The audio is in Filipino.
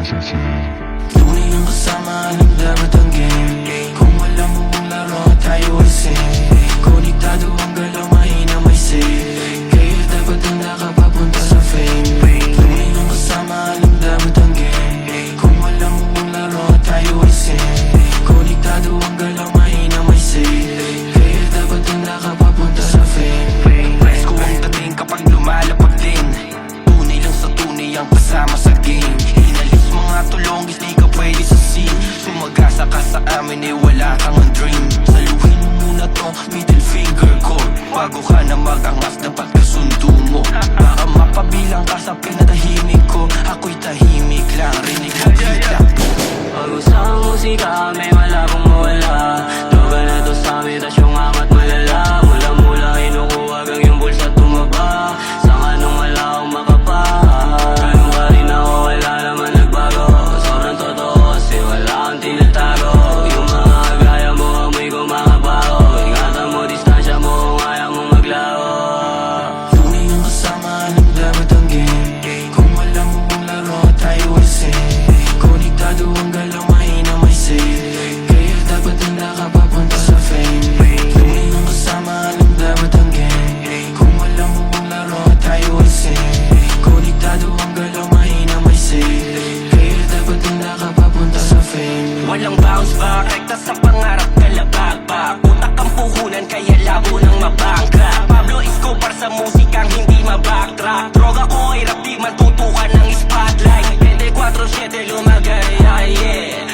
nasa scene. Tunay ang kasama, alam dapat ang game. Kung alam mo ang laro, tayo ay same. Konektado ang galaw, mahina may say. Kaya dapat handa ka papunta sa fame. Tunay ang kasama, alam dapat ang game. Kung alam mo ang laro, tayo ay same. Konektado ang galaw, mahina may say. Kaya dapat handa ka papunta sa fame. Presko ang dating kapag lumalapag din. Tunay lang sa tunay ang kasama sa game. Inalis mga tulongis, di ka pwede sa scene. Sumagasa ka sa amin, eh wala kang ang dream. Saluhin mo muna tong middle finger ko. Bago ka na mag-angas, dapat kasundo mo. Baka mapabilang ka sa pinatahimik ko. Ako'y tahimik lang, rinig mo kita. Pag-usapang musika, may malabong mawala. Droga na to sa amin, tas yung amat malala. Mula-mula kinukuha hanggang yung bulsa tumaba. Sa kanong wala akong makapa. Ganun pa rin ako, wala naman nagbago. Sobrang totoo kasi wala akong tinatago. Yung mga gaya mo, amoy ko makabaho. Ingatan mo, distansya mo kung ayaw mo maglaho. Tunay ang kasama, alam dapat ang game. Kung alam mo ang laro, tayo ay same. Konektado ang galaw, mahina may say. Kaya dapat handa ka papunta sa fame. Tunay ang kasama, alam dapat ang game. Kung alam mo ang laro, tayo ay same. Konektado ang galaw, mahina may say. Kaya dapat handa ka papunta sa fame. Walang bounce back, rekta sa pangarap kalabagback. Utak ang puhunan, kaya labo ng mabangka. Pablo Escobar sa musikang hindi mabacktrack. Droga ko ay rap, di matutukan ng spotlight. 24/7 lumagay, yeah.